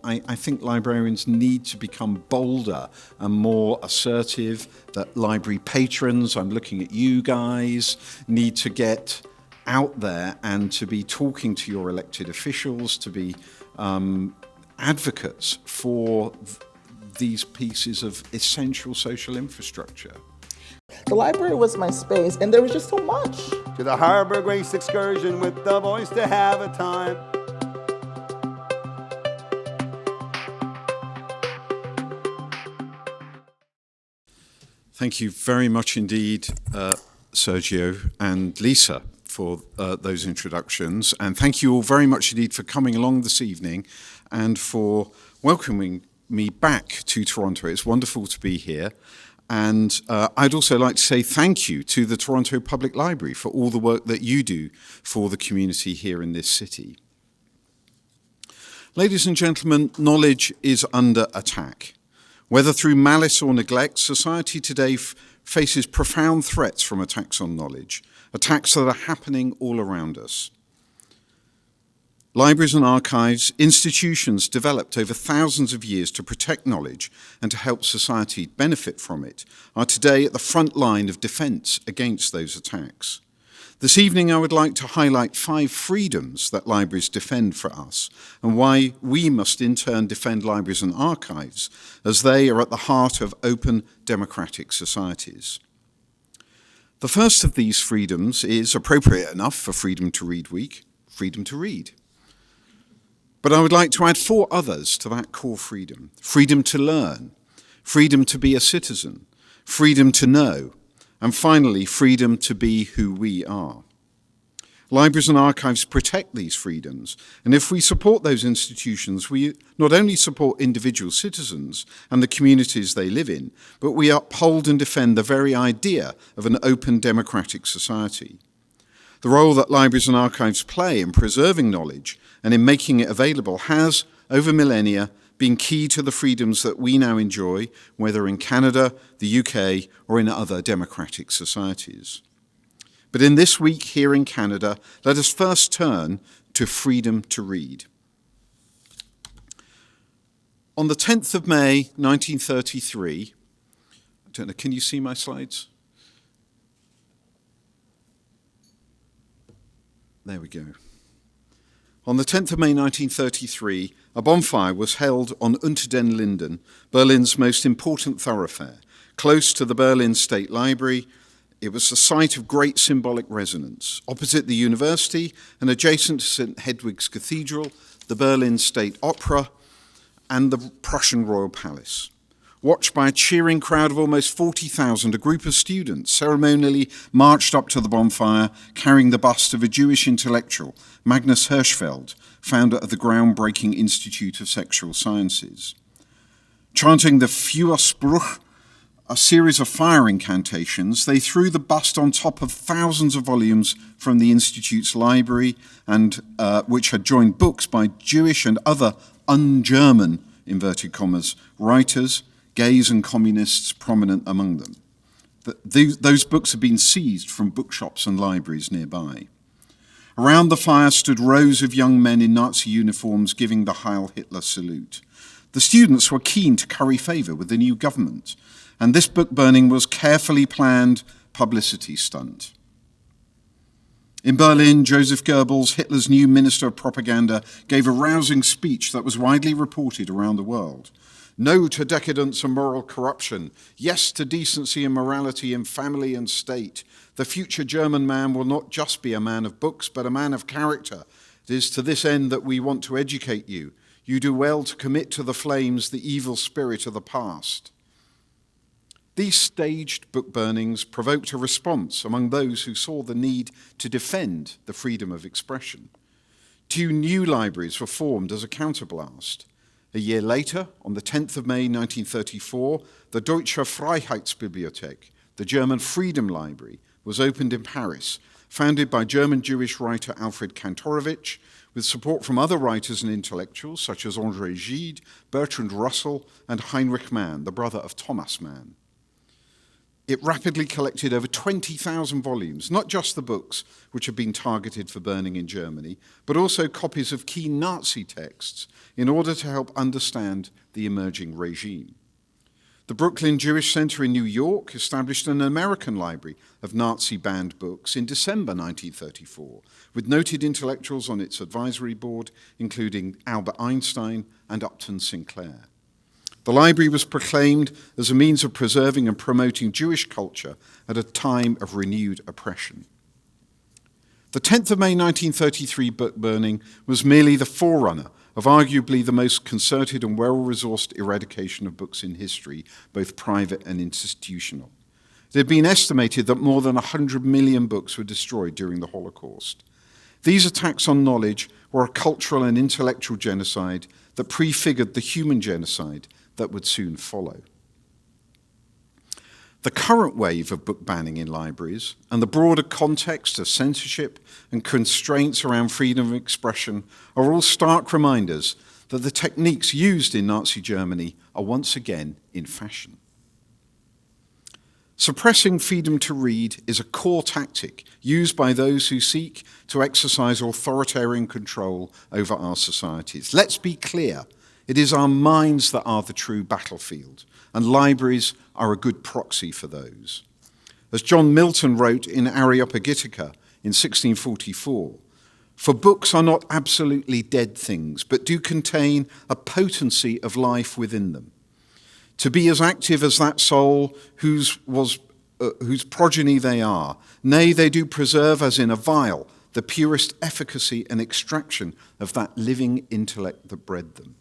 I think librarians need to become bolder and more assertive, that library patrons, I'm looking at you guys, need to get out there and to be talking to your elected officials, to be advocates for these pieces of essential social infrastructure. The library was my space, and there was just so much. To the Harbor Grace excursion with the boys to have a time. Thank you very much indeed, Sergio and Lisa, for those introductions. And thank you all very much indeed for coming along this evening and for welcoming me back to Toronto. It's wonderful to be here. And I'd also like to say thank you to the Toronto Public Library for all the work that you do for the community here in this city. Ladies and gentlemen, knowledge is under attack. Whether through malice or neglect, society today faces profound threats from attacks on knowledge, attacks that are happening all around us. Libraries and archives, institutions developed over thousands of years to protect knowledge and to help society benefit from it, are today at the front line of defense against those attacks. This evening, I would like to highlight 5 freedoms that libraries defend for us and why we must in turn defend libraries and archives, as they are at the heart of open democratic societies. The first of these freedoms is appropriate enough for Freedom to Read Week, freedom to read. But I would like to add 4 others to that core freedom. Freedom to learn, freedom to be a citizen, freedom to know, and finally, freedom to be who we are. Libraries and archives protect these freedoms, and if we support those institutions, we not only support individual citizens and the communities they live in, but we uphold and defend the very idea of an open democratic society. The role that libraries and archives play in preserving knowledge and in making it available has, over millennia, been key to the freedoms that we now enjoy, whether in Canada, the UK, or in other democratic societies. But in this week here in Canada, let us first turn to freedom to read. On the 10th of May, 1933, I don't know, can you see my slides? There we go. On the 10th of May 1933, a bonfire was held on Unter den Linden, Berlin's most important thoroughfare, close to the Berlin State Library. It was a site of great symbolic resonance. Opposite the university and adjacent to St. Hedwig's Cathedral, the Berlin State Opera, and the Prussian Royal Palace. Watched by a cheering crowd of almost 40,000, a group of students ceremonially marched up to the bonfire, carrying the bust of a Jewish intellectual, Magnus Hirschfeld, founder of the groundbreaking Institute of Sexual Sciences. Chanting the Feuersbruch, a series of fire incantations, they threw the bust on top of thousands of volumes from the Institute's library, and which had joined books by Jewish and other un-German, inverted commas, writers, gays and communists prominent among them. Those books have been seized from bookshops and libraries nearby. Around the fire stood rows of young men in Nazi uniforms giving the Heil Hitler salute. The students were keen to curry favor with the new government, and this book burning was carefully planned publicity stunt. In Berlin, Joseph Goebbels, Hitler's new Minister of Propaganda, gave a rousing speech that was widely reported around the world. No to decadence and moral corruption. Yes to decency and morality in family and state. The future German man will not just be a man of books, but a man of character. It is to this end that we want to educate you. You do well to commit to the flames the evil spirit of the past. These staged book burnings provoked a response among those who saw the need to defend the freedom of expression. 2 new libraries were formed as a counterblast. A year later, on the 10th of May 1934, the Deutsche Freiheitsbibliothek, the German Freedom Library, was opened in Paris, founded by German Jewish writer Alfred Kantorowicz, with support from other writers and intellectuals such as André Gide, Bertrand Russell, and Heinrich Mann, the brother of Thomas Mann. It rapidly collected over 20,000 volumes, not just the books which had been targeted for burning in Germany, but also copies of key Nazi texts in order to help understand the emerging regime. The Brooklyn Jewish Center in New York established an American library of Nazi-banned books in December 1934, with noted intellectuals on its advisory board, including Albert Einstein and Upton Sinclair. The library was proclaimed as a means of preserving and promoting Jewish culture at a time of renewed oppression. The 10th of May 1933 book burning was merely the forerunner of arguably the most concerted and well-resourced eradication of books in history, both private and institutional. It had been estimated that more than 100 million books were destroyed during the Holocaust. These attacks on knowledge were a cultural and intellectual genocide that prefigured the human genocide that would soon follow. The current wave of book banning in libraries and the broader context of censorship and constraints around freedom of expression are all stark reminders that the techniques used in Nazi Germany are once again in fashion. Suppressing freedom to read is a core tactic used by those who seek to exercise authoritarian control over our societies. Let's be clear. It is our minds that are the true battlefield, and libraries are a good proxy for those. As John Milton wrote in Areopagitica in 1644, "For books are not absolutely dead things, but do contain a potency of life within them. To be as active as that soul whose progeny they are, nay, they do preserve as in a vial the purest efficacy and extraction of that living intellect that bred them."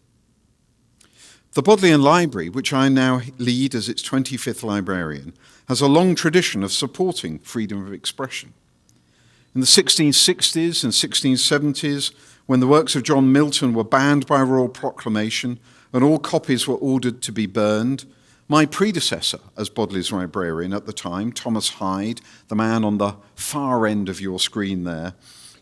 The Bodleian Library, which I now lead as its 25th librarian, has a long tradition of supporting freedom of expression. In the 1660s and 1670s, when the works of John Milton were banned by royal proclamation and all copies were ordered to be burned, my predecessor as Bodleian's librarian at the time, Thomas Hyde, the man on the far end of your screen there,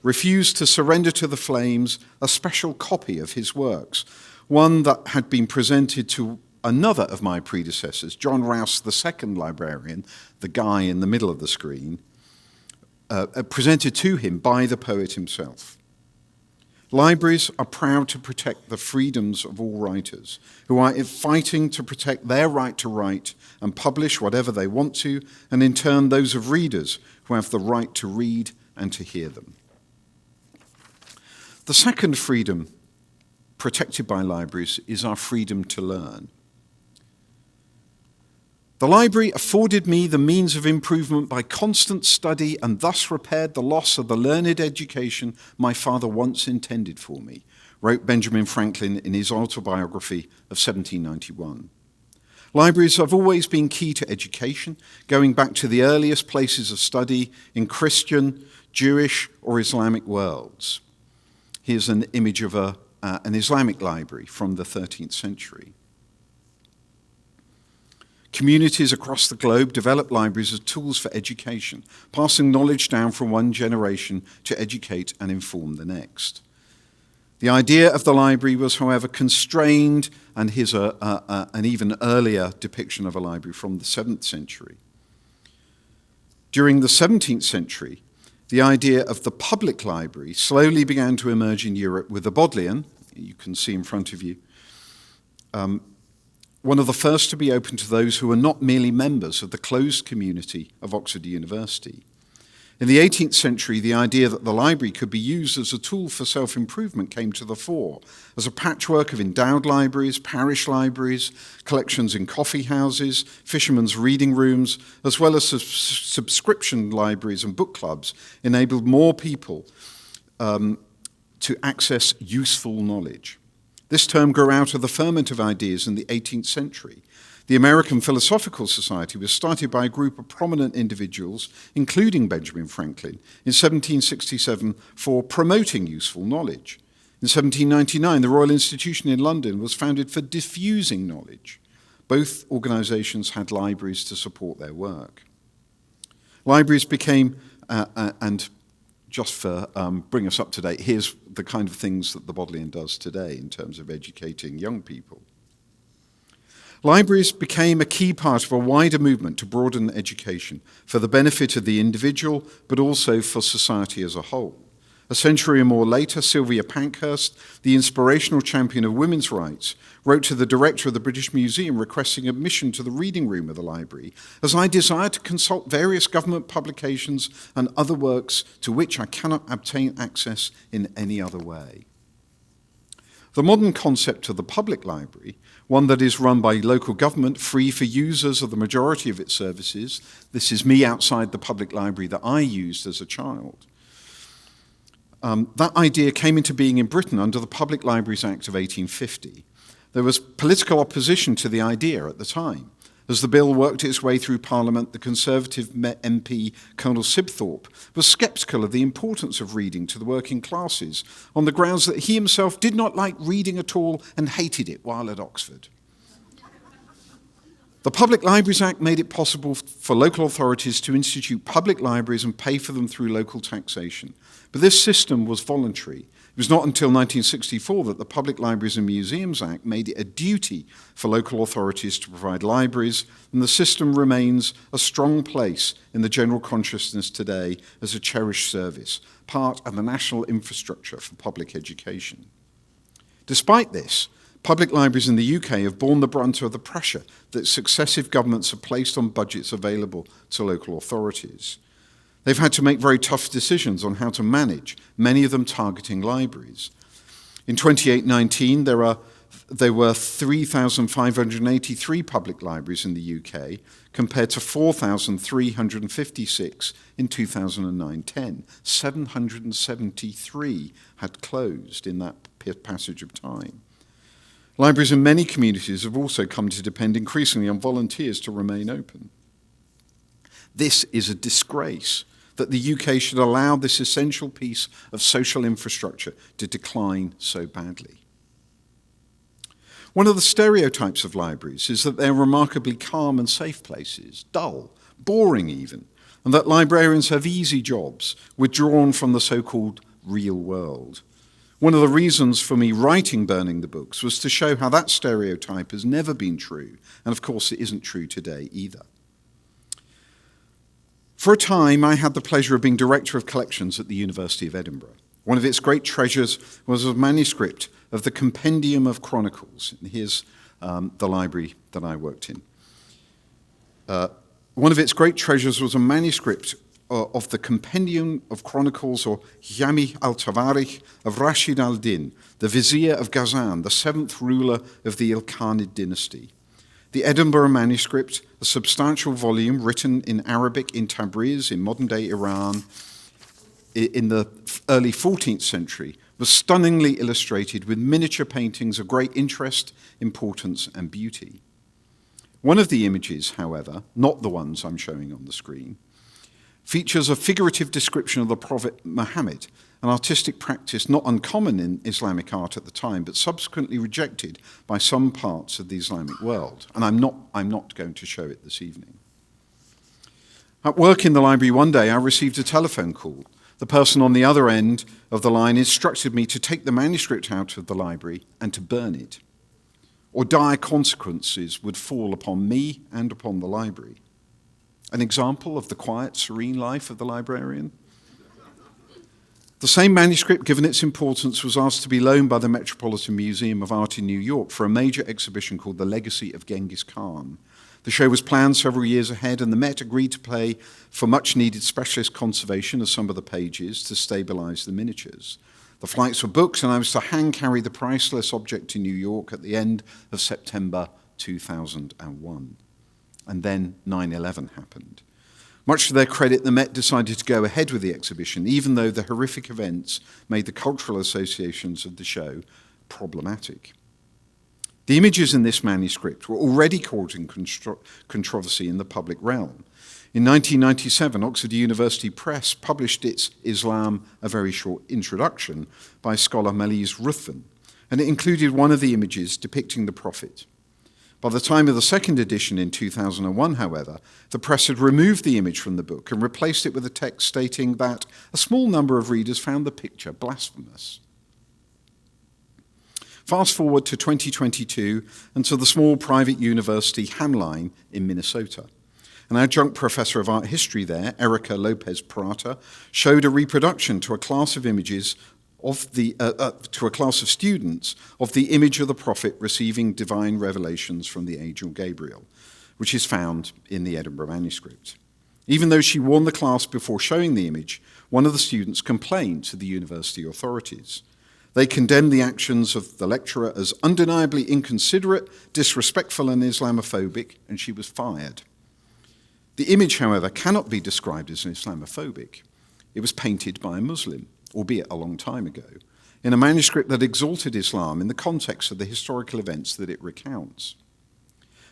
refused to surrender to the flames a special copy of his works, one that had been presented to another of my predecessors, John Rouse, the second librarian, the guy in the middle of the screen, presented to him by the poet himself. Libraries are proud to protect the freedoms of all writers, who are fighting to protect their right to write and publish whatever they want to, and in turn those of readers who have the right to read and to hear them. The second freedom protected by libraries is our freedom to learn. The library afforded me the means of improvement by constant study and thus repaired the loss of the learned education my father once intended for me, wrote Benjamin Franklin in his autobiography of 1791. Libraries have always been key to education, going back to the earliest places of study in Christian, Jewish, or Islamic worlds. Here's an image of an Islamic library from the 13th century. Communities across the globe develop libraries as tools for education, passing knowledge down from one generation to educate and inform the next. The idea of the library was, however, constrained, and here's an even earlier depiction of a library from the 7th century. During the 17th century, the idea of the public library slowly began to emerge in Europe with the Bodleian, you can see in front of you, one of the first to be open to those who were not merely members of the closed community of Oxford University. In the 18th century, the idea that the library could be used as a tool for self-improvement came to the fore, as a patchwork of endowed libraries, parish libraries, collections in coffee houses, fishermen's reading rooms, as well as subscription libraries and book clubs enabled more people to access useful knowledge. This term grew out of the ferment of ideas in the 18th century. The American Philosophical Society was started by a group of prominent individuals, including Benjamin Franklin, in 1767 for promoting useful knowledge. In 1799, the Royal Institution in London was founded for diffusing knowledge. Both organisations had libraries to support their work. Libraries became, and just for bring us up to date, here's the kind of things that the Bodleian does today in terms of educating young people. Libraries became a key part of a wider movement to broaden education for the benefit of the individual, but also for society as a whole. A century or more later, Sylvia Pankhurst, the inspirational champion of women's rights, wrote to the director of the British Museum requesting admission to the reading room of the library, as I desire to consult various government publications and other works to which I cannot obtain access in any other way. The modern concept of the public library, one that is run by local government, free for users of the majority of its services, this is me outside the public library that I used as a child. That idea came into being in Britain under the Public Libraries Act of 1850. There was political opposition to the idea at the time. As the bill worked its way through Parliament, the Conservative MP Colonel Sibthorpe was sceptical of the importance of reading to the working classes on the grounds that he himself did not like reading at all and hated it while at Oxford. The Public Libraries Act made it possible for local authorities to institute public libraries and pay for them through local taxation. But this system was voluntary. It was not until 1964 that the Public Libraries and Museums Act made it a duty for local authorities to provide libraries, and the system remains a strong place in the general consciousness today as a cherished service, part of the national infrastructure for public education. Despite this, public libraries in the UK have borne the brunt of the pressure that successive governments have placed on budgets available to local authorities. They've had to make very tough decisions on how to manage, many of them targeting libraries. In 2019, there were 3,583 public libraries in the UK, compared to 4,356 in 2009-10. 773 had closed in that passage of time. Libraries in many communities have also come to depend increasingly on volunteers to remain open. This is a disgrace that the UK should allow this essential piece of social infrastructure to decline so badly. One of the stereotypes of libraries is that they're remarkably calm and safe places, dull, boring even, and that librarians have easy jobs, withdrawn from the so-called real world. One of the reasons for me writing Burning the Books was to show how that stereotype has never been true, and of course it isn't true today either. For a time, I had the pleasure of being Director of Collections at the University of Edinburgh. One of its great treasures was a manuscript of the Compendium of Chronicles. And here's the library that I worked in. One of its great treasures was a manuscript of the Compendium of Chronicles, or Jami al-Tawarikh, of Rashid al-Din, the Vizier of Ghazan, the seventh ruler of the Ilkhanid dynasty. The Edinburgh manuscript, a substantial volume written in Arabic in Tabriz, in modern-day Iran, in the early 14th century, was stunningly illustrated with miniature paintings of great interest, importance, and beauty. One of the images, however, not the ones I'm showing on the screen, features a figurative description of the Prophet Muhammad, an artistic practice not uncommon in Islamic art at the time, but subsequently rejected by some parts of the Islamic world. And I'm not going to show it this evening. At work in the library one day, I received a telephone call. The person on the other end of the line instructed me to take the manuscript out of the library and to burn it, or dire consequences would fall upon me and upon the library. An example of the quiet, serene life of the librarian? The same manuscript, given its importance, was asked to be loaned by the Metropolitan Museum of Art in New York for a major exhibition called The Legacy of Genghis Khan. The show was planned several years ahead, and the Met agreed to pay for much-needed specialist conservation of some of the pages to stabilize the miniatures. The flights were booked, and I was to hand-carry the priceless object to New York at the end of September 2001. And then 9/11 happened. Much to their credit, the Met decided to go ahead with the exhibition, even though the horrific events made the cultural associations of the show problematic. The images in this manuscript were already causing controversy in the public realm. In 1997, Oxford University Press published its Islam, A Very Short Introduction by scholar Melis Ruthven, and it included one of the images depicting the Prophet. By the time of the second edition in 2001, however, the press had removed the image from the book and replaced it with a text stating that a small number of readers found the picture blasphemous. Fast forward to 2022 and to the small private university Hamline in Minnesota. An adjunct professor of art history there, Erica Lopez Prata, showed a reproduction to a class of images to a class of students of the image of the prophet receiving divine revelations from the angel Gabriel, which is found in the Edinburgh manuscript. Even though she warned the class before showing the image, one of the students complained to the university authorities. They condemned the actions of the lecturer as undeniably inconsiderate, disrespectful, and Islamophobic, and she was fired. The image, however, cannot be described as Islamophobic. It was painted by a Muslim, albeit a long time ago, in a manuscript that exalted Islam in the context of the historical events that it recounts.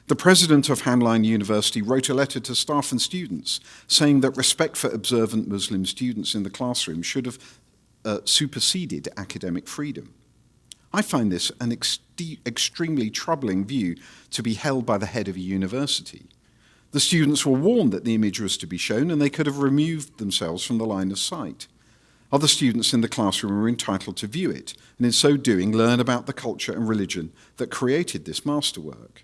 The president of Hamline University wrote a letter to staff and students saying that respect for observant Muslim students in the classroom should have superseded academic freedom. I find this an extremely troubling view to be held by the head of a university. The students were warned that the image was to be shown and they could have removed themselves from the line of sight. Other students in the classroom were entitled to view it, and in so doing learn about the culture and religion that created this masterwork.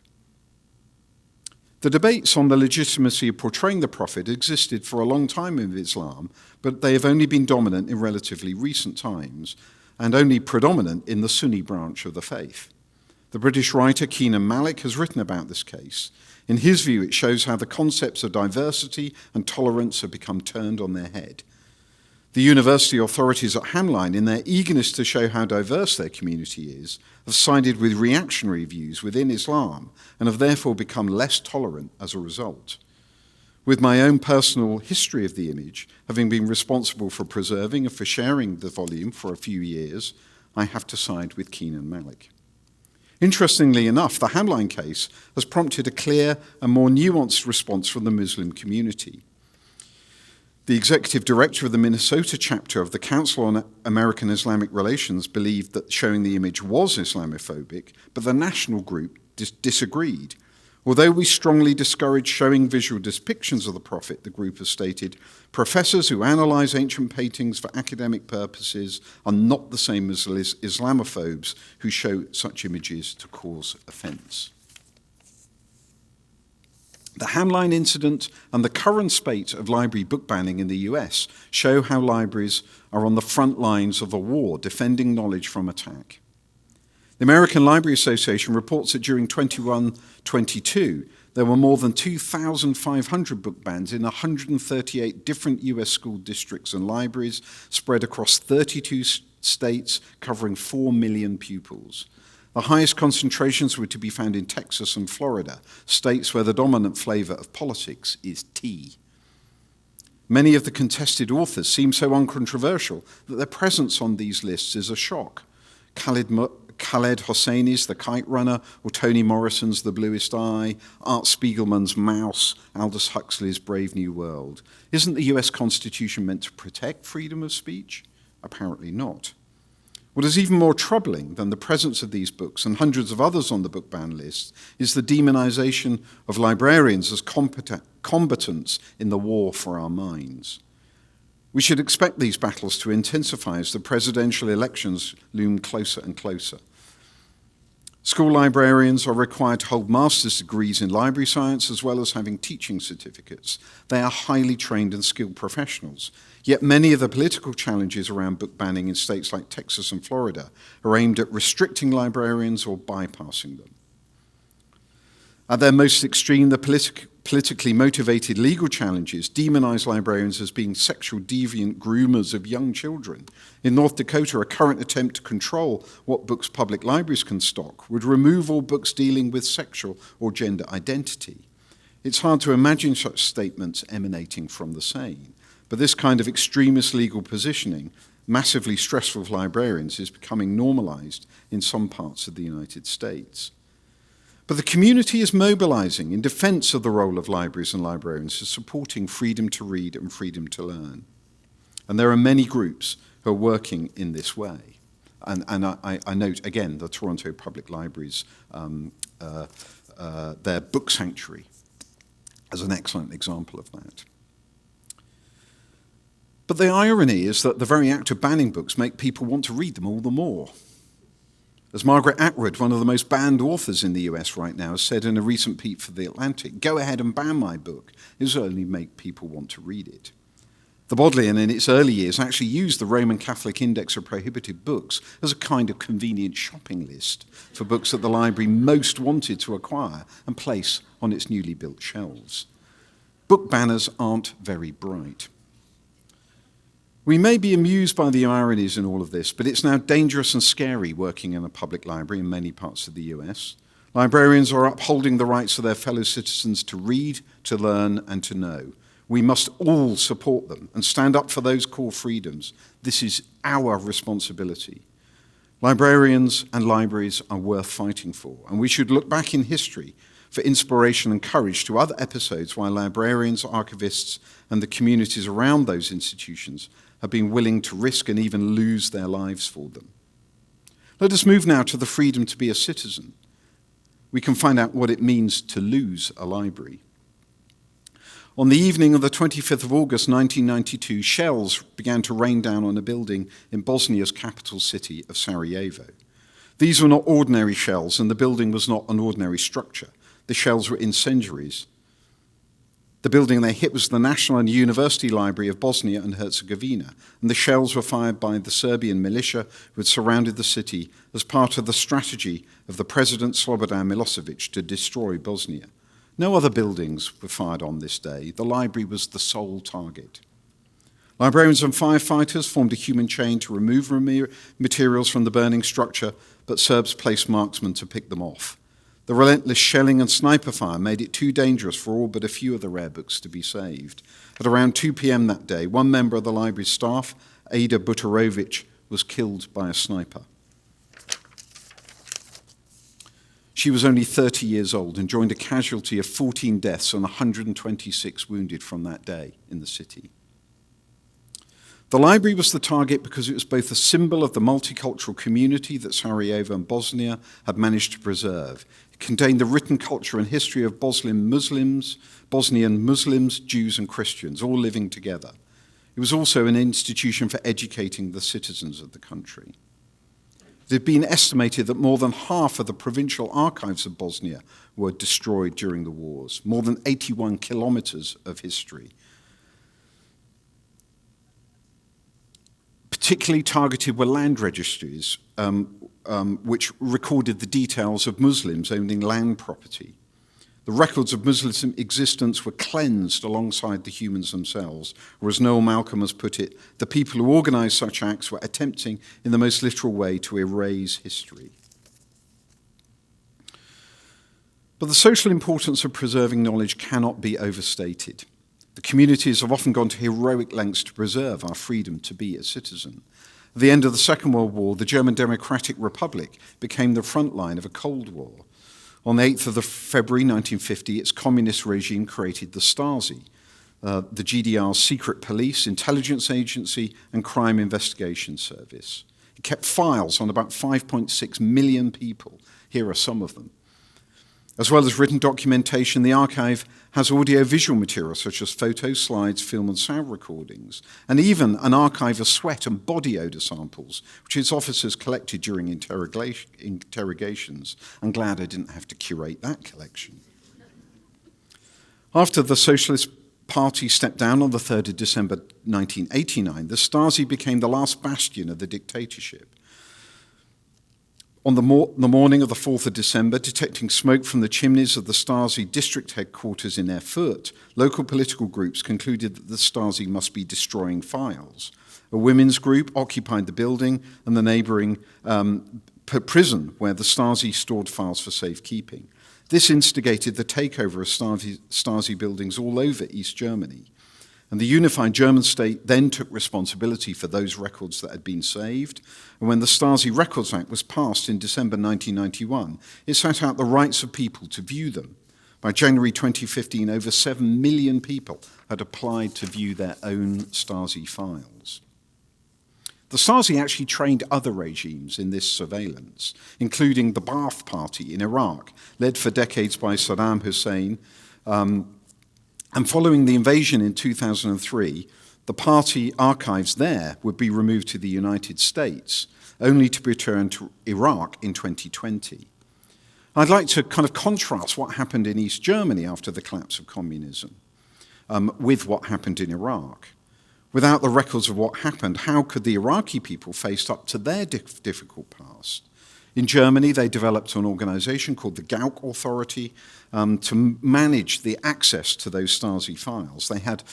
The debates on the legitimacy of portraying the prophet existed for a long time in Islam, but they have only been dominant in relatively recent times, and only predominant in the Sunni branch of the faith. The British writer Keenan Malik has written about this case. In his view, it shows how the concepts of diversity and tolerance have become turned on their head. The university authorities at Hamline, in their eagerness to show how diverse their community is, have sided with reactionary views within Islam and have therefore become less tolerant as a result. With my own personal history of the image, having been responsible for preserving and for sharing the volume for a few years, I have to side with Keenan Malik. Interestingly enough, the Hamline case has prompted a clear and more nuanced response from the Muslim community. The executive director of the Minnesota chapter of the Council on American Islamic Relations believed that showing the image was Islamophobic, but the national group disagreed. Although we strongly discourage showing visual depictions of the prophet, the group has stated, professors who analyze ancient paintings for academic purposes are not the same as Islamophobes who show such images to cause offense. The Hamline incident and the current spate of library book banning in the US show how libraries are on the front lines of a war defending knowledge from attack. The American Library Association reports that during 21-22, there were more than 2,500 book bans in 138 different US school districts and libraries spread across 32 states covering 4 million pupils. The highest concentrations were to be found in Texas and Florida, states where the dominant flavor of politics is tea. Many of the contested authors seem so uncontroversial that their presence on these lists is a shock. Khaled Hosseini's The Kite Runner, or Toni Morrison's The Bluest Eye, Art Spiegelman's Mouse, Aldous Huxley's Brave New World. Isn't the US Constitution meant to protect freedom of speech? Apparently not. What is even more troubling than the presence of these books and hundreds of others on the book ban list is the demonization of librarians as combatants in the war for our minds. We should expect these battles to intensify as the presidential elections loom closer and closer. School librarians are required to hold master's degrees in library science as well as having teaching certificates. They are highly trained and skilled professionals. Yet many of the political challenges around book banning in states like Texas and Florida are aimed at restricting librarians or bypassing them. At their most extreme, the politically motivated legal challenges demonize librarians as being sexual deviant groomers of young children. In North Dakota, a current attempt to control what books public libraries can stock would remove all books dealing with sexual or gender identity. It's hard to imagine such statements emanating from the sane, but this kind of extremist legal positioning, massively stressful for librarians, is becoming normalized in some parts of the United States. But the community is mobilizing in defense of the role of libraries and librarians as supporting freedom to read and freedom to learn. And there are many groups who are working in this way. And I note, again, the Toronto Public Library's, their book sanctuary as an excellent example of that. But the irony is that the very act of banning books make people want to read them all the more. As Margaret Atwood, one of the most banned authors in the US right now, has said in a recent piece for The Atlantic, "Go ahead and ban my book. It will only make people want to read it." The Bodleian, in its early years, actually used the Roman Catholic Index of Prohibited Books as a kind of convenient shopping list for books that the library most wanted to acquire and place on its newly built shelves. Book banners aren't very bright. We may be amused by the ironies in all of this, but it's now dangerous and scary working in a public library in many parts of the US. Librarians are upholding the rights of their fellow citizens to read, to learn, and to know. We must all support them and stand up for those core freedoms. This is our responsibility. Librarians and libraries are worth fighting for, and we should look back in history for inspiration and courage to other episodes where librarians, archivists, and the communities around those institutions have been willing to risk and even lose their lives for them. Let us move now to the freedom to be a citizen. We can find out what it means to lose a library. On the evening of the 25th of August 1992, shells began to rain down on a building in Bosnia's capital city of Sarajevo. These were not ordinary shells, and the building was not an ordinary structure. The shells were incendiaries. The building they hit was the National and University Library of Bosnia and Herzegovina, and the shells were fired by the Serbian militia who had surrounded the city as part of the strategy of the President Slobodan Milosevic to destroy Bosnia. No other buildings were fired on this day. The library was the sole target. Librarians and firefighters formed a human chain to remove materials from the burning structure, but Serbs placed marksmen to pick them off. The relentless shelling and sniper fire made it too dangerous for all but a few of the rare books to be saved. At around 2 p.m. that day, one member of the library's staff, Ada Butarovic, was killed by a sniper. She was only 30 years old and joined a casualty of 14 deaths and 126 wounded from that day in the city. The library was the target because it was both a symbol of the multicultural community that Sarajevo and Bosnia had managed to preserve. It contained the written culture and history of Bosnian Muslims, Jews and Christians, all living together. It was also an institution for educating the citizens of the country. It had been estimated that more than half of the provincial archives of Bosnia were destroyed during the wars, more than 81 kilometers of history. Particularly targeted were land registries, which recorded the details of Muslims owning land property. The records of Muslim existence were cleansed alongside the humans themselves, or as Noel Malcolm has put it, the people who organized such acts were attempting in the most literal way to erase history. But the social importance of preserving knowledge cannot be overstated. The communities have often gone to heroic lengths to preserve our freedom to be a citizen. At the end of the Second World War, the German Democratic Republic became the front line of a Cold War. On the 8th of February 1950, its communist regime created the Stasi, the GDR's secret police, intelligence agency, and crime investigation service. It kept files on about 5.6 million people. Here are some of them. As well as written documentation, the archive has audio-visual material such as photos, slides, film and sound recordings, and even an archive of sweat and body odor samples, which its officers collected during interrogations. I'm glad I didn't have to curate that collection. After the Socialist Party stepped down on the 3rd of December 1989, the Stasi became the last bastion of the dictatorship. On the morning of the 4th of December, detecting smoke from the chimneys of the Stasi district headquarters in Erfurt, local political groups concluded that the Stasi must be destroying files. A women's group occupied the building and the neighboring prison where the Stasi stored files for safekeeping. This instigated the takeover of Stasi buildings all over East Germany. And the unified German state then took responsibility for those records that had been saved. And when the Stasi Records Act was passed in December 1991, it set out the rights of people to view them. By January 2015, over 7 million people had applied to view their own Stasi files. The Stasi actually trained other regimes in this surveillance, including the Ba'ath Party in Iraq, led for decades by Saddam Hussein. And following the invasion in 2003, the party archives there would be removed to the United States. only to be returned to Iraq in 2020. I'd like to kind of contrast what happened in East Germany after the collapse of communism with what happened in Iraq. Without the records of what happened, how could the Iraqi people face up to their difficult past? In Germany, they developed an organization called the Gauck Authority to manage the access to those Stasi files. They had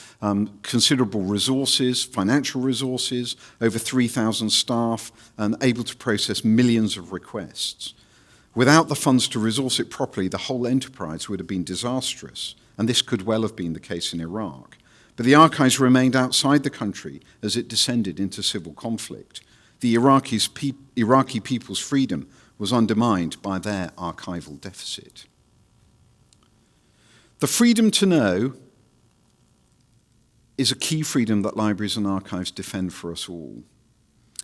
considerable resources, financial resources, over 3,000 staff, and able to process millions of requests. Without the funds to resource it properly, the whole enterprise would have been disastrous, and this could well have been the case in Iraq. But the archives remained outside the country as it descended into civil conflict. The Iraqi people's freedom was undermined by their archival deficit. The freedom to know is a key freedom that libraries and archives defend for us all.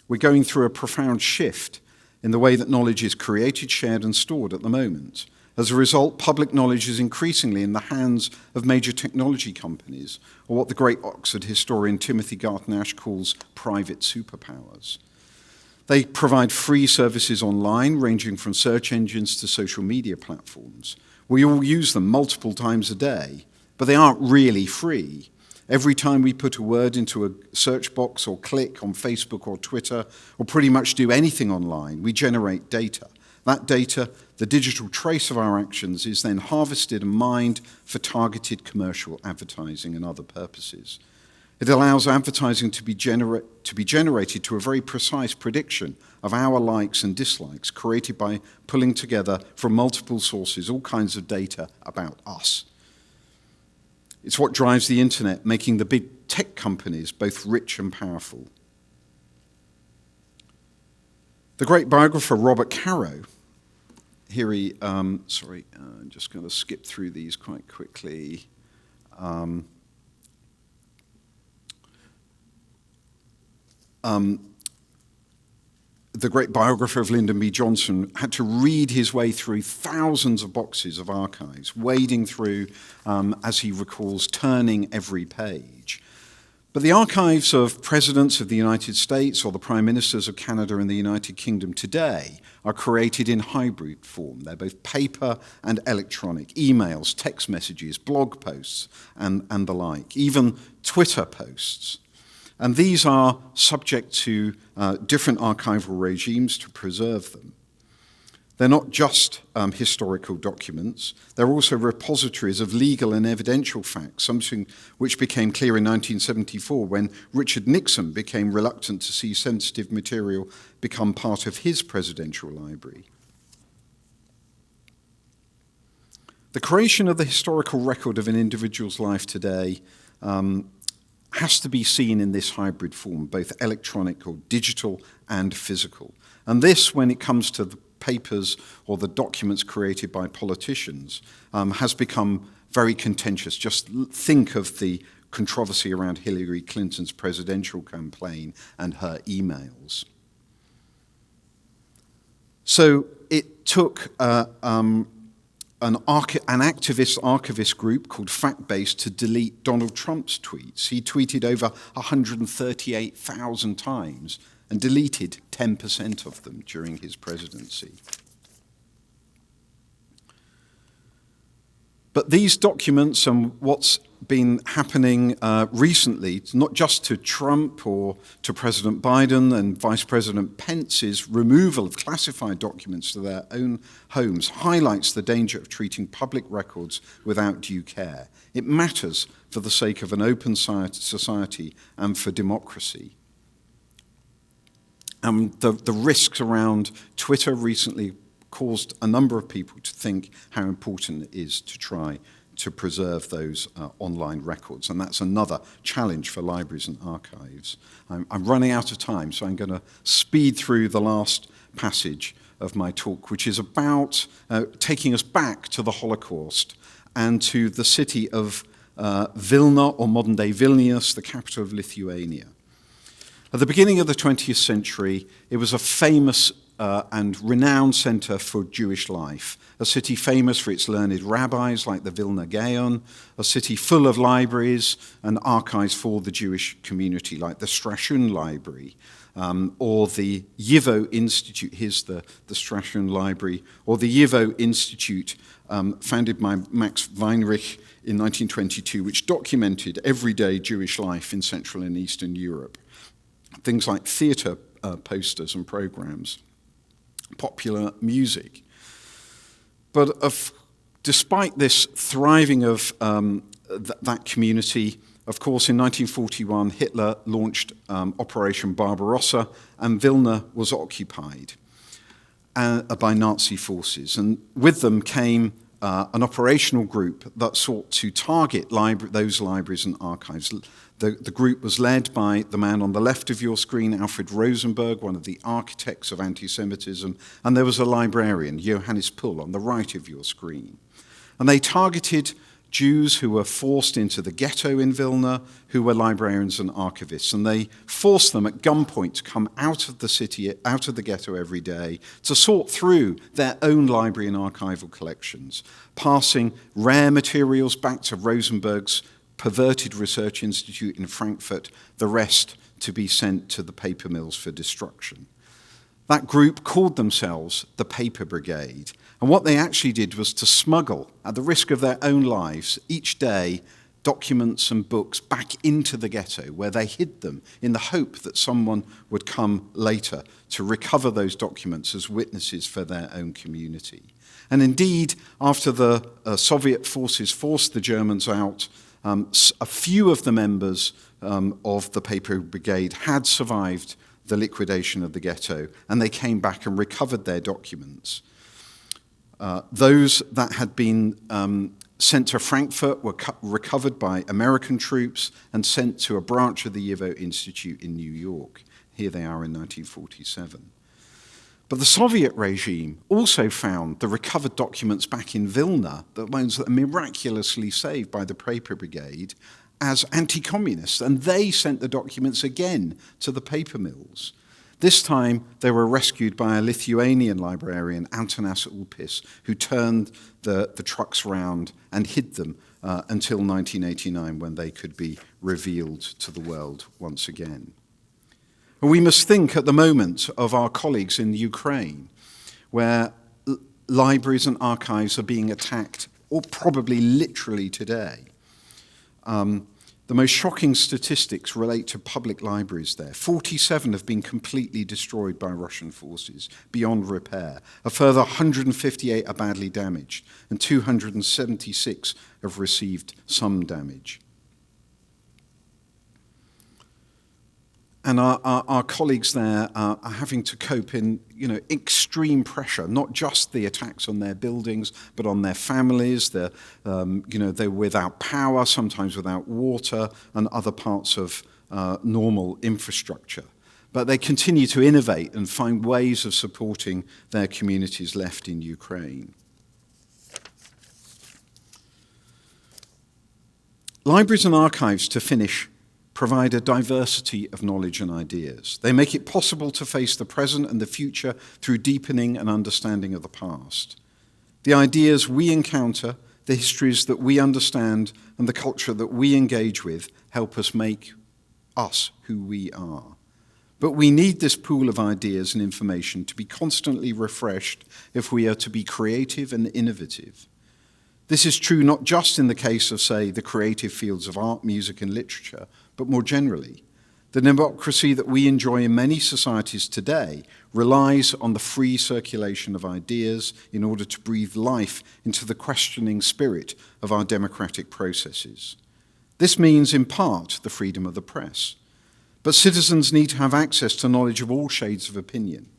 We're going through a profound shift in the way that knowledge is created, shared, and stored at the moment. As a result, public knowledge is increasingly in the hands of major technology companies, or what the great Oxford historian Timothy Garton Ash calls private superpowers. They provide free services online, ranging from search engines to social media platforms. We all use them multiple times a day, but they aren't really free. Every time we put a word into a search box or click on Facebook or Twitter, or pretty much do anything online, we generate data. That data, the digital trace of our actions, is then harvested and mined for targeted commercial advertising and other purposes. It allows advertising to be generated to a very precise prediction of our likes and dislikes, created by pulling together from multiple sources all kinds of data about us. It's what drives the internet, making the big tech companies both rich and powerful. The great biographer Robert Caro, I'm just going to skip through these quite quickly. The great biographer of Lyndon B. Johnson had to read his way through thousands of boxes of archives, wading through, as he recalls, turning every page. But the archives of presidents of the United States or the prime ministers of Canada and the United Kingdom today are created in hybrid form. They're both paper and electronic, emails, text messages, blog posts, and the like, even Twitter posts. And these are subject to different archival regimes to preserve them. They're not just historical documents, they're also repositories of legal and evidential facts, something which became clear in 1974 when Richard Nixon became reluctant to see sensitive material become part of his presidential library. The creation of the historical record of an individual's life today has to be seen in this hybrid form, both electronic or digital and physical. And this, when it comes to the papers or the documents created by politicians, has become very contentious. Just think of the controversy around Hillary Clinton's presidential campaign and her emails. So it took an activist archivist group called FactBase to delete Donald Trump's tweets. He tweeted over 138,000 times and deleted 10% of them during his presidency. But these documents and what's been happening recently, not just to Trump or to President Biden and Vice President Pence's removal of classified documents to their own homes, highlights the danger of treating public records without due care. It matters for the sake of an open society and for democracy. The risks around Twitter recently caused a number of people to think how important it is to try to preserve those online records. And that's another challenge for libraries and archives. I'm running out of time, so I'm going to speed through the last passage of my talk, which is about taking us back to the Holocaust and to the city of Vilna, or modern-day Vilnius, the capital of Lithuania. At the beginning of the 20th century, it was a famous and renowned center for Jewish life, a city famous for its learned rabbis like the Vilna Gaon, a city full of libraries and archives for the Jewish community like the Strashun Library, or the YIVO Institute, here's the Strachan Library, or the YIVO Institute, founded by Max Weinrich in 1922, which documented everyday Jewish life in Central and Eastern Europe. Things like theatre posters and programs, popular music. But despite this thriving of that community, of course, in 1941, Hitler launched Operation Barbarossa, and Vilna was occupied by Nazi forces. And with them came an operational group that sought to target those libraries and archives. The group was led by the man on the left of your screen, Alfred Rosenberg, one of the architects of anti-Semitism, and there was a librarian, Johannes Pull, on the right of your screen. And they targeted Jews who were forced into the ghetto in Vilna, who were librarians and archivists, and they forced them at gunpoint to come out of the city, out of the ghetto every day, to sort through their own library and archival collections, passing rare materials back to Rosenberg's perverted research institute in Frankfurt, the rest to be sent to the paper mills for destruction. That group called themselves the Paper Brigade, and what they actually did was to smuggle, at the risk of their own lives, each day, documents and books back into the ghetto, where they hid them in the hope that someone would come later to recover those documents as witnesses for their own community. And indeed, after the Soviet forces forced the Germans out, a few of the members of the Paper Brigade had survived the liquidation of the ghetto, and they came back and recovered their documents. Those that had been sent to Frankfurt were recovered by American troops and sent to a branch of the YIVO Institute in New York. Here they are in 1947. But the Soviet regime also found the recovered documents back in Vilna, the ones that are miraculously saved by the Paper Brigade, as anti-communists, and they sent the documents again to the paper mills. This time, they were rescued by a Lithuanian librarian, Antanas Ulpis, who turned the trucks round and hid them until 1989, when they could be revealed to the world once again. And we must think at the moment of our colleagues in Ukraine, where libraries and archives are being attacked, or probably literally today. The most shocking statistics relate to public libraries there. 47 have been completely destroyed by Russian forces, beyond repair. A further 158 are badly damaged, and 276 have received some damage. And our colleagues there are having to cope in, extreme pressure, not just the attacks on their buildings, but on their families. They're without power, sometimes without water, and other parts of normal infrastructure. But they continue to innovate and find ways of supporting their communities left in Ukraine. Libraries and archives, to finish, provide a diversity of knowledge and ideas. They make it possible to face the present and the future through deepening and understanding of the past. The ideas we encounter, the histories that we understand, and the culture that we engage with help us make us who we are. But we need this pool of ideas and information to be constantly refreshed if we are to be creative and innovative. This is true not just in the case of, say, the creative fields of art, music, and literature, but more generally. The democracy that we enjoy in many societies today relies on the free circulation of ideas in order to breathe life into the questioning spirit of our democratic processes. This means, in part, the freedom of the press. But citizens need to have access to knowledge of all shades of opinion.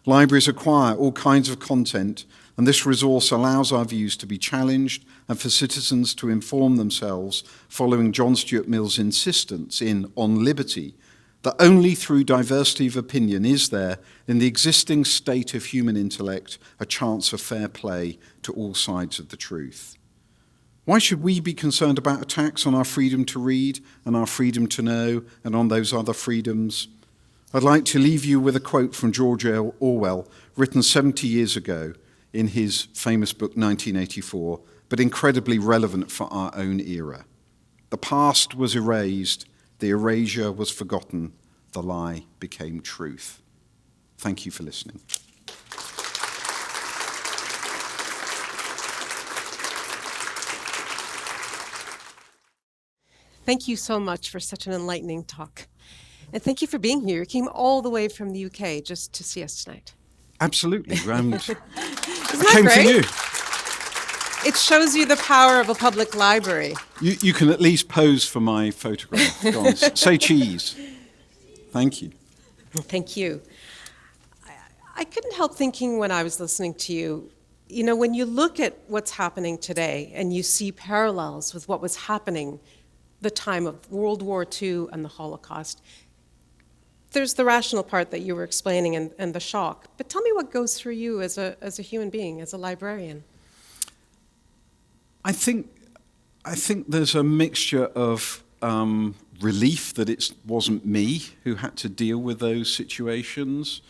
Libraries acquire all kinds of content, and this resource allows our views to be challenged and for citizens to inform themselves, following John Stuart Mill's insistence in On Liberty, that only through diversity of opinion is there, in the existing state of human intellect, a chance of fair play to all sides of the truth. Why should we be concerned about attacks on our freedom to read and our freedom to know and on those other freedoms? I'd like to leave you with a quote from George Orwell, written 70 years ago in his famous book 1984, but incredibly relevant for our own era. The past was erased, the erasure was forgotten, the lie became truth. Thank you for listening. Thank you so much for such an enlightening talk. And thank you for being here. You came all the way from the UK just to see us tonight. Absolutely. And Isn't I that came great? for you. It shows you the power of a public library. You can at least pose for my photograph. Go on, say cheese. Thank you. Thank you. I couldn't help thinking when I was listening to you, you know, when you look at what's happening today and you see parallels with what was happening the time of World War II and the Holocaust, there's the rational part that you were explaining and the shock. But tell me what goes through you as a human being, as a librarian. I think there's a mixture of relief that it wasn't me who had to deal with those situations,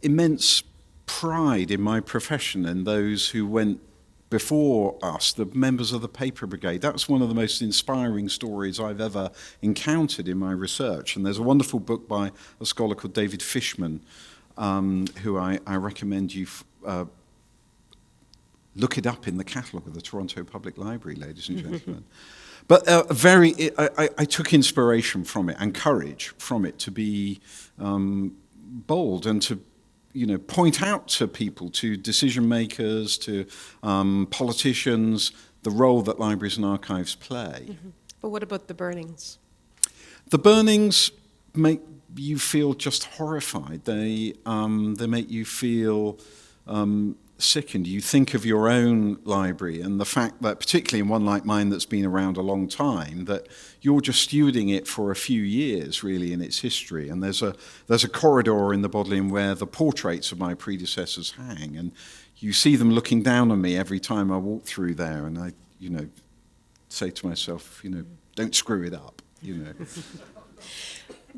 immense pride in my profession and those who went before us, the members of the Paper Brigade. That's one of the most inspiring stories I've ever encountered in my research. And there's a wonderful book by a scholar called David Fishman, who I recommend you look it up in the catalogue of the Toronto Public Library, ladies and gentlemen. But I took inspiration from it and courage from it to be bold and to, you know, point out to people, to decision makers, to politicians, the role that libraries and archives play. Mm-hmm. But what about the burnings? The burnings make you feel just horrified. They make you feel sickened. You think of your own library and the fact that, particularly in one like mine that's been around a long time, that you're just stewarding it for a few years, really, in its history. And there's a corridor in the Bodleian where the portraits of my predecessors hang, and you see them looking down on me every time I walk through there, and I, you know, say to myself, you know, don't screw it up, you know.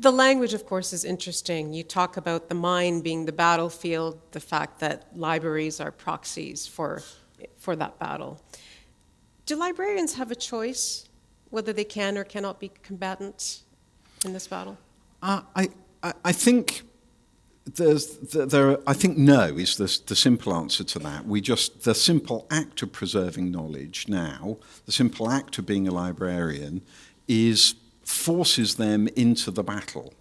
The language, of course, is interesting. You talk about the mind being the battlefield, the fact that libraries are proxies for that battle. Do librarians have a choice whether they can or cannot be combatants in this battle? I think I think no is the simple answer to that. The simple act of preserving knowledge now, the simple act of being a librarian, forces them into the battle.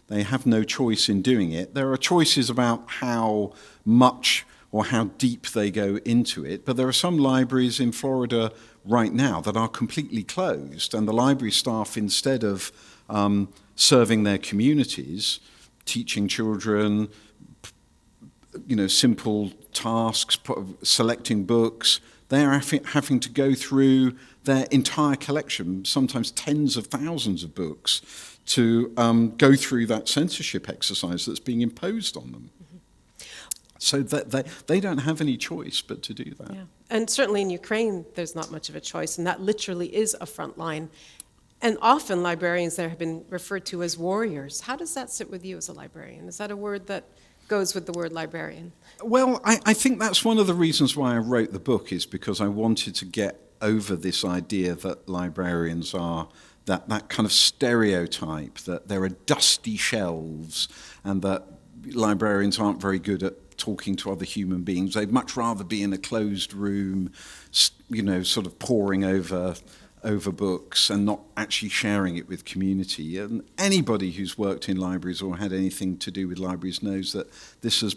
They have no choice in doing it. There are choices about how much or how deep they go into it, but there are some libraries in Florida right now that are completely closed, and the library staff, instead of serving their communities, teaching children, you know, simple tasks, selecting books, they are having to go through their entire collection, sometimes tens of thousands of books, to go through that censorship exercise that's being imposed on them. Mm-hmm. So that they don't have any choice but to do that. Yeah. And certainly in Ukraine, there's not much of a choice, and that literally is a front line. And often librarians there have been referred to as warriors. How does that sit with you as a librarian? Is that a word that goes with the word librarian? Well, I think that's one of the reasons why I wrote the book, is because I wanted to get over this idea that librarians are that kind of stereotype, that there are dusty shelves and that librarians aren't very good at talking to other human beings. They'd much rather be in a closed room, you know, sort of poring over books and not actually sharing it with community. And anybody who's worked in libraries or had anything to do with libraries knows that this has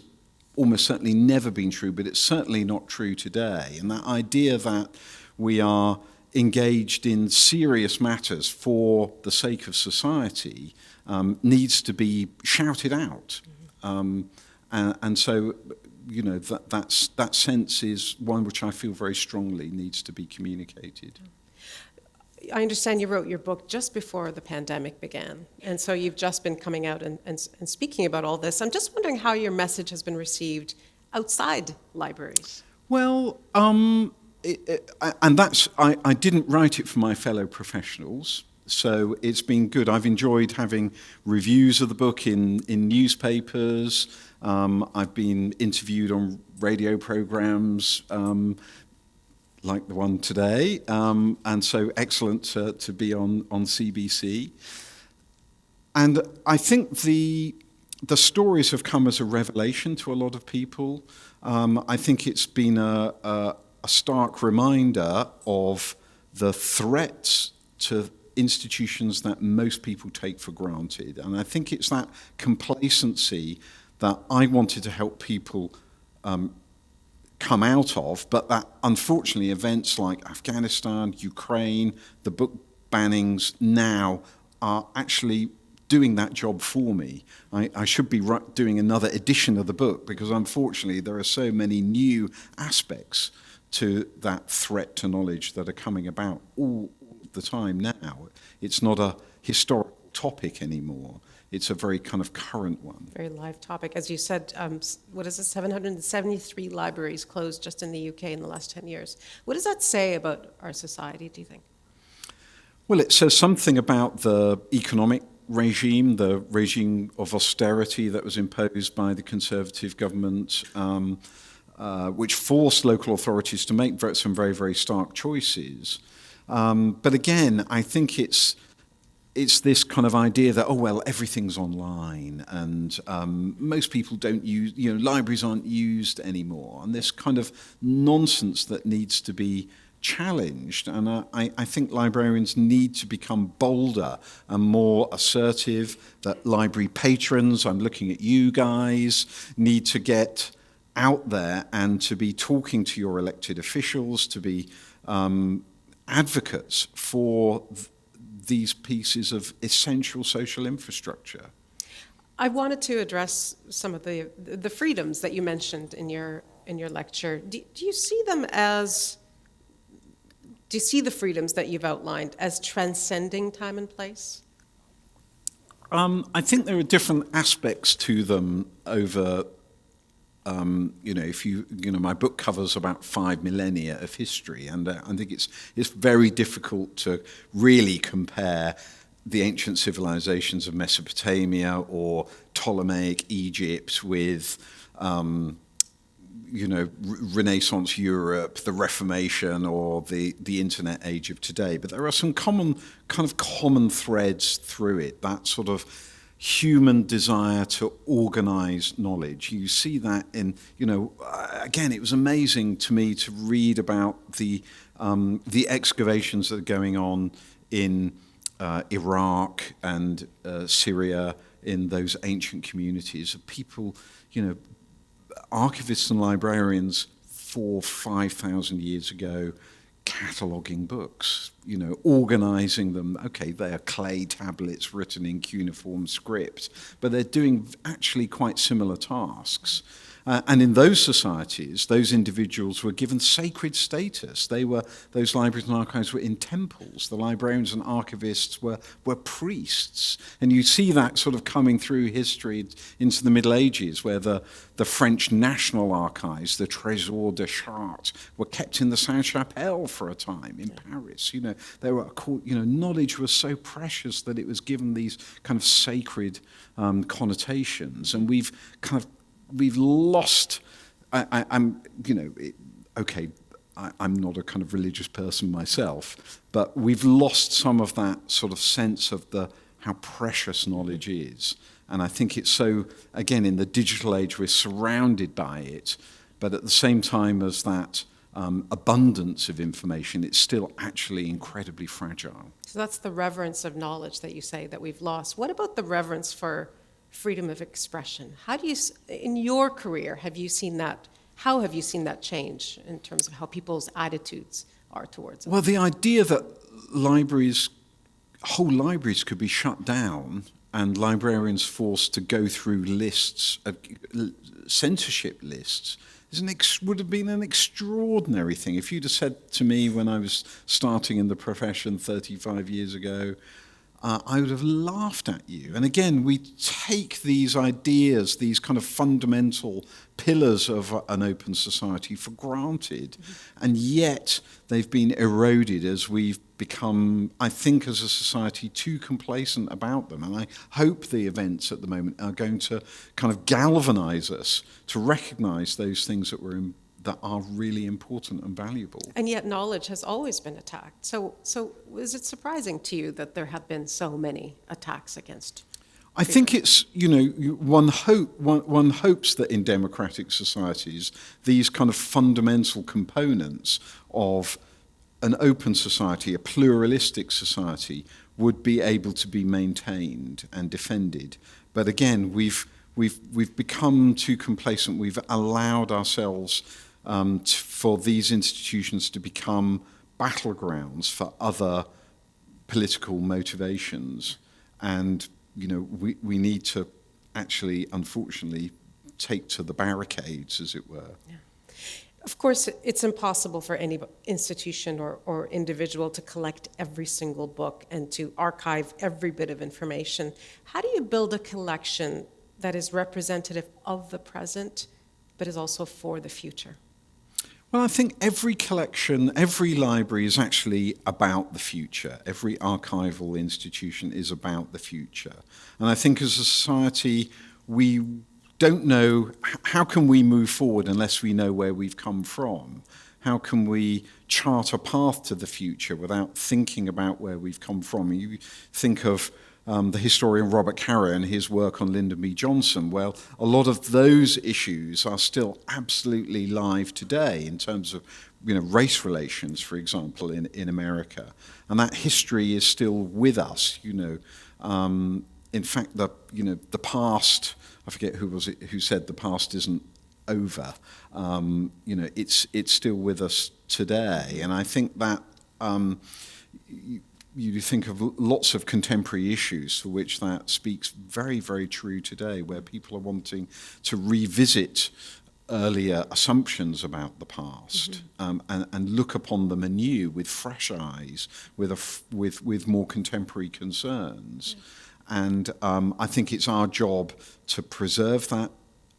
almost certainly never been true, but it's certainly not true today. And that idea that we are engaged in serious matters for the sake of society needs to be shouted out. And so, you know, that sense is one which I feel very strongly needs to be communicated. I understand you wrote your book just before the pandemic began, and so you've just been coming out and speaking about all this. I'm just wondering how your message has been received outside libraries. Well, and that's, I didn't write it for my fellow professionals, so it's been good. I've enjoyed having reviews of the book in newspapers. I've been interviewed on radio programs like the one today, and so excellent to be on CBC. And I think the stories have come as a revelation to a lot of people. I think it's been a stark reminder of the threats to institutions that most people take for granted. And I think it's that complacency that I wanted to help people come out of, but that unfortunately events like Afghanistan, Ukraine, the book bannings now are actually doing that job for me. I should be doing another edition of the book because unfortunately there are so many new aspects to that threat to knowledge that are coming about all the time now. It's not a historical topic anymore. It's a very kind of current one. Very live topic. As you said, what is it, 773 libraries closed just in the UK in the last 10 years. What does that say about our society, do you think? Well, it says something about the economic regime, the regime of austerity that was imposed by the Conservative government, which forced local authorities to make some very, very stark choices. But again, I think it's this kind of idea that, oh, well, everything's online and most people don't use, libraries aren't used anymore. And this kind of nonsense that needs to be challenged. And I think librarians need to become bolder and more assertive, that library patrons, I'm looking at you guys, need to get out there and to be talking to your elected officials, to be advocates for these pieces of essential social infrastructure. I wanted to address some of the freedoms that you mentioned in your lecture. Do you see them as, do you see the freedoms that you've outlined as transcending time and place? I think there are different aspects to them over, my book covers about 5 millennia of history, and I think it's very difficult to really compare the ancient civilizations of Mesopotamia or Ptolemaic Egypt with, Renaissance Europe, the Reformation, or the internet age of today. But there are some common threads through it, that sort of human desire to organize knowledge. You see that in, again, it was amazing to me to read about the excavations that are going on in Iraq and Syria, in those ancient communities of people, archivists and librarians 4,000-5,000 years ago, cataloguing books, organizing them. Okay, they are clay tablets written in cuneiform script, but they're doing actually quite similar tasks. And in those societies, those individuals were given sacred status. Those libraries and archives were in temples. The librarians and archivists were priests. And you see that sort of coming through history into the Middle Ages, where the French National Archives, the Trésor des Chartes, were kept in the Sainte-Chapelle for a time in Paris. They were knowledge was so precious that it was given these kind of sacred connotations, and we've lost. I'm not a kind of religious person myself, but we've lost some of that sort of sense of how precious knowledge is. And I think it's so, again, in the digital age, we're surrounded by it, but at the same time as that abundance of information, it's still actually incredibly fragile. So that's the reverence of knowledge that you say that we've lost. What about the reverence for freedom of expression? How do you, in your career, have you seen that? How have you seen that change in terms of how people's attitudes are towards it? Well, the idea that whole libraries could be shut down and librarians forced to go through lists, censorship lists, would have been an extraordinary thing. If you'd have said to me when I was starting in the profession 35 years ago, I would have laughed at you. And again, we take these ideas, these kind of fundamental pillars of an open society for granted, and yet they've been eroded as we've become, I think, as a society, too complacent about them. And I hope the events at the moment are going to kind of galvanize us to recognize those things that are really important and valuable. And yet knowledge has always been attacked. So is it surprising to you that there have been so many attacks against I think it's, one hopes that in democratic societies, these kind of fundamental components of an open society, a pluralistic society, would be able to be maintained and defended. But again, we've become too complacent. We've allowed ourselves for these institutions to become battlegrounds for other political motivations, and we need to actually, unfortunately, take to the barricades, as it were. Yeah. Of course, it's impossible for any institution or individual to collect every single book and to archive every bit of information. How do you build a collection that is representative of the present, but is also for the future? Well, I think every collection, every library is actually about the future. Every archival institution is about the future. And I think as a society, we don't know, how can we move forward unless we know where we've come from? How can we chart a path to the future without thinking about where we've come from? You think of the historian Robert Caro and his work on Lyndon B. Johnson. Well, a lot of those issues are still absolutely live today in terms of race relations, for example, in America. And that history is still with us. In fact, the past, I forget who said the past isn't over. It's still with us today. And I think that you think of lots of contemporary issues for which that speaks very, very true today, where people are wanting to revisit earlier assumptions about the past, and look upon them anew with fresh eyes, with more contemporary concerns. And I think it's our job to preserve that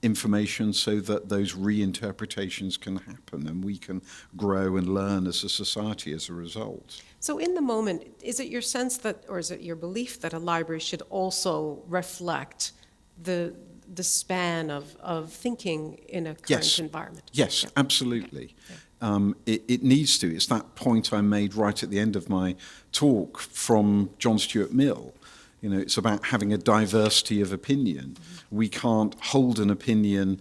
information so that those reinterpretations can happen and we can grow and learn as a society as a result. So in the moment, is it your sense that, or is it your belief that a library should also reflect the span of thinking in a current environment? Yes, yeah. Absolutely. Yeah. It needs to. It's that point I made right at the end of my talk from John Stuart Mill. It's about having a diversity of opinion. We can't hold an opinion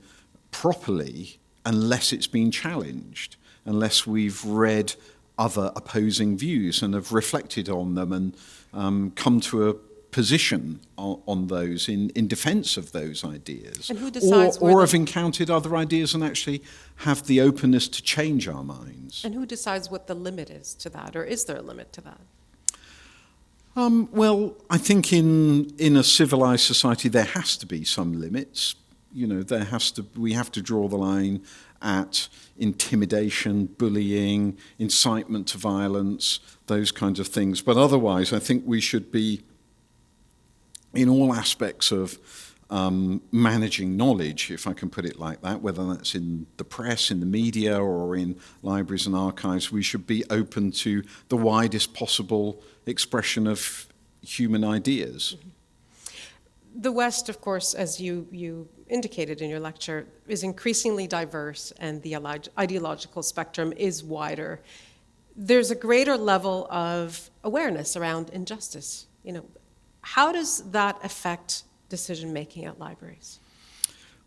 properly unless it's been challenged, unless we've read other opposing views and have reflected on them and come to a position on those in defense of those ideas. And who decides or have encountered other ideas and actually have the openness to change our minds. And who decides what the limit is to that, or is there a limit to that? Well, I think in a civilized society there has to be some limits. We have to draw the line at intimidation, bullying, incitement to violence, those kinds of things. But otherwise, I think we should be, in all aspects of managing knowledge, if I can put it like that, whether that's in the press, in the media, or in libraries and archives, we should be open to the widest possible expression of human ideas. The West, of course, as you indicated in your lecture, is increasingly diverse, and the ideological spectrum is wider. There's a greater level of awareness around injustice. How does that affect decision-making at libraries?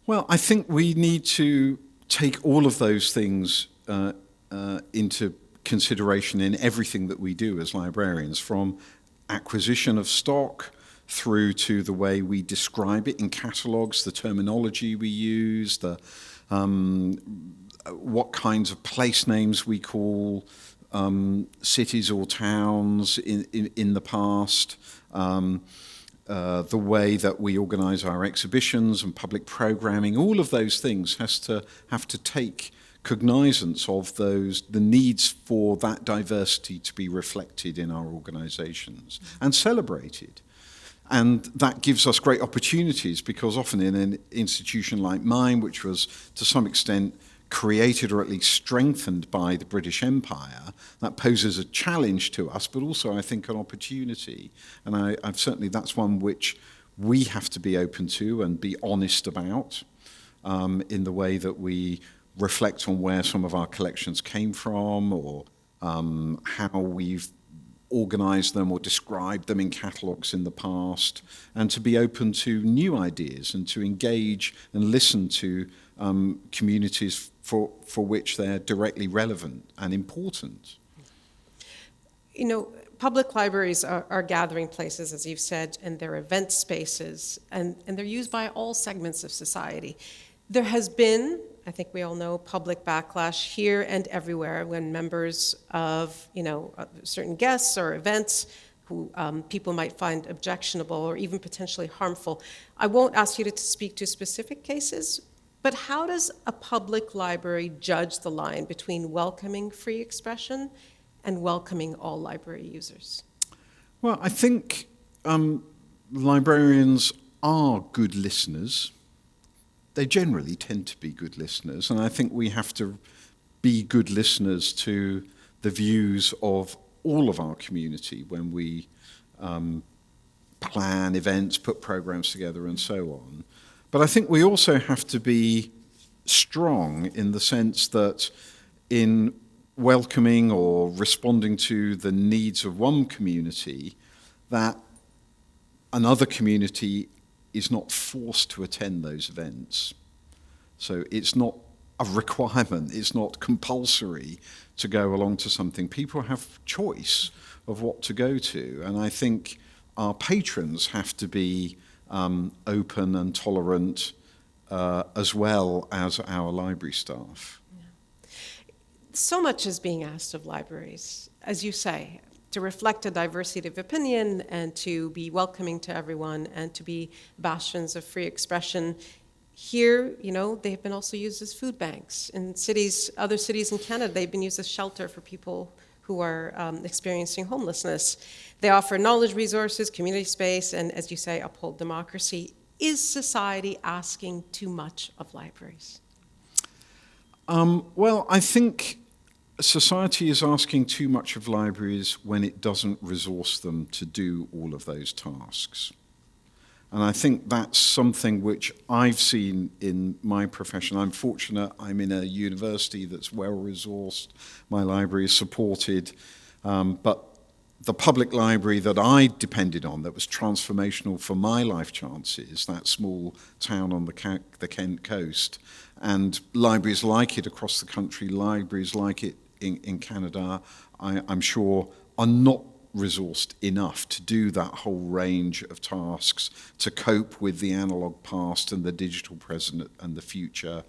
Well, I think we need to take all of those things into consideration in everything that we do as librarians, from acquisition of stock through to the way we describe it in catalogues, the terminology we use, what kinds of place names we call cities or towns in the past, the way that we organize our exhibitions and public programming. All of those things have to take cognizance of the needs for that diversity to be reflected in our organizations and celebrated. And that gives us great opportunities, because often in an institution like mine, which was to some extent created or at least strengthened by the British Empire, that poses a challenge to us, but also I think an opportunity. And I've certainly, that's one which we have to be open to and be honest about in the way that we reflect on where some of our collections came from, or how we've organised them or described them in catalogues in the past, and to be open to new ideas and to engage and listen to communities for which they're directly relevant and important. You know, public libraries are gathering places, as you've said, and they're event spaces, and they're used by all segments of society. There has been, I think we all know, public backlash here and everywhere when members of, certain guests or events who people might find objectionable or even potentially harmful. I won't ask you to speak to specific cases, but how does a public library judge the line between welcoming free expression and welcoming all library users? Well, I think librarians are good listeners. They generally tend to be good listeners, and I think we have to be good listeners to the views of all of our community when we plan events, put programs together, and so on. But I think we also have to be strong in the sense that in welcoming or responding to the needs of one community, that another community is not forced to attend those events. So it's not a requirement, it's not compulsory to go along to something. People have choice of what to go to, and I think our patrons have to be open and tolerant as well as our library staff. Yeah. So much is being asked of libraries, as you say, to reflect a diversity of opinion and to be welcoming to everyone and to be bastions of free expression. Here, they've been also used as food banks. In other cities in Canada, they've been used as shelter for people who are experiencing homelessness. They offer knowledge resources, community space, and, as you say, uphold democracy. Is society asking too much of libraries? Well, I think society is asking too much of libraries when it doesn't resource them to do all of those tasks. And I think that's something which I've seen in my profession. I'm fortunate I'm in a university that's well-resourced. My library is supported. But the public library that I depended on, that was transformational for my life chances, that small town on the Kent coast, and libraries like it across the country, libraries like it in Canada, I'm sure, are not resourced enough to do that whole range of tasks, to cope with the analog past and the digital present and the future,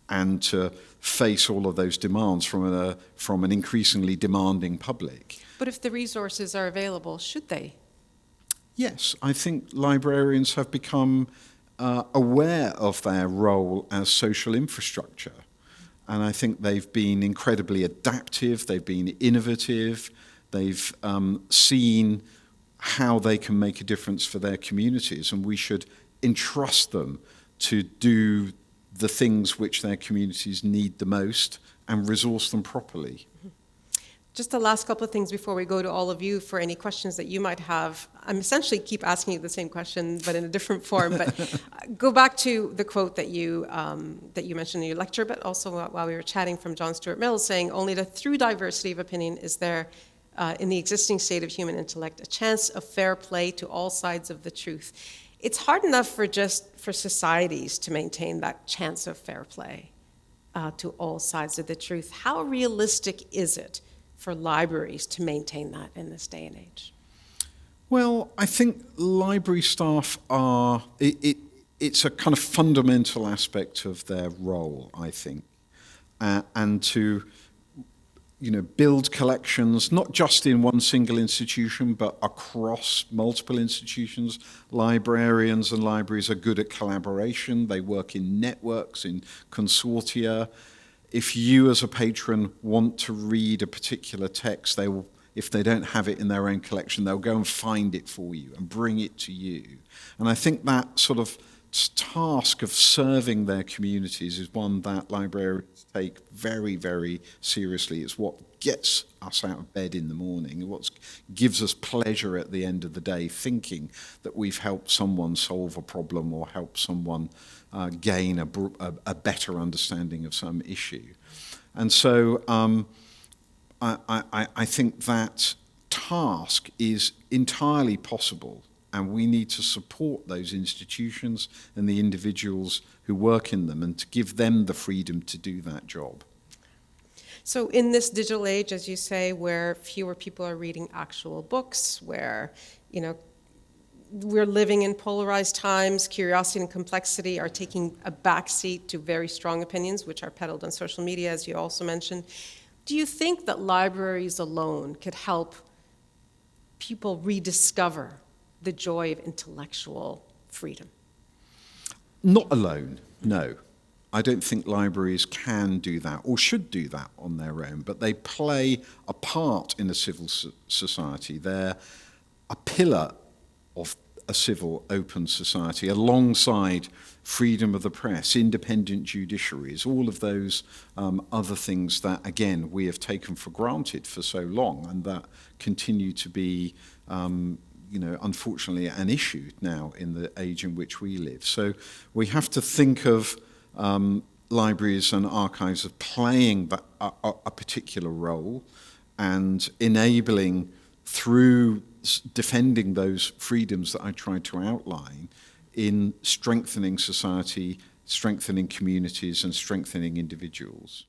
and to face all of those demands from an increasingly demanding public. But if the resources are available, should they? Yes, I think librarians have become aware of their role as social infrastructure. And I think they've been incredibly adaptive, they've been innovative, they've seen how they can make a difference for their communities, and we should entrust them to do the things which their communities need the most and resource them properly. Just the last couple of things before we go to all of you for any questions that you might have. I'm essentially keep asking you the same question, but in a different form. But go back to the quote that you mentioned in your lecture, but also while we were chatting, from John Stuart Mill, saying, "Only through diversity of opinion is there, in the existing state of human intellect, a chance of fair play to all sides of the truth." It's hard enough for societies to maintain that chance of fair play to all sides of the truth. How realistic is it for libraries to maintain that in this day and age? Well, I think library staff are, it's a kind of fundamental aspect of their role, I think, and to build collections, not just in one single institution, but across multiple institutions. Librarians and libraries are good at collaboration. They work in networks, in consortia. If you as a patron want to read a particular text, if they don't have it in their own collection, they'll go and find it for you and bring it to you. And I think that sort of task of serving their communities is one that librarians take very, very seriously. It's what gets us out of bed in the morning, and what gives us pleasure at the end of the day, thinking that we've helped someone solve a problem or help someone gain a better understanding of some issue. And so I think that task is entirely possible, and we need to support those institutions and the individuals who work in them and to give them the freedom to do that job. So in this digital age, as you say, where fewer people are reading actual books, where, we're living in polarized times, curiosity and complexity are taking a backseat to very strong opinions, which are peddled on social media, as you also mentioned. Do you think that libraries alone could help people rediscover the joy of intellectual freedom? Not alone, no. I don't think libraries can do that or should do that on their own, but they play a part in a civil society. They're a pillar of a civil, open society, alongside freedom of the press, independent judiciaries, all of those other things that, again, we have taken for granted for so long and that continue to be, unfortunately, an issue now in the age in which we live. So we have to think of libraries and archives of playing a particular role and enabling through defending those freedoms that I tried to outline in strengthening society, strengthening communities, and strengthening individuals.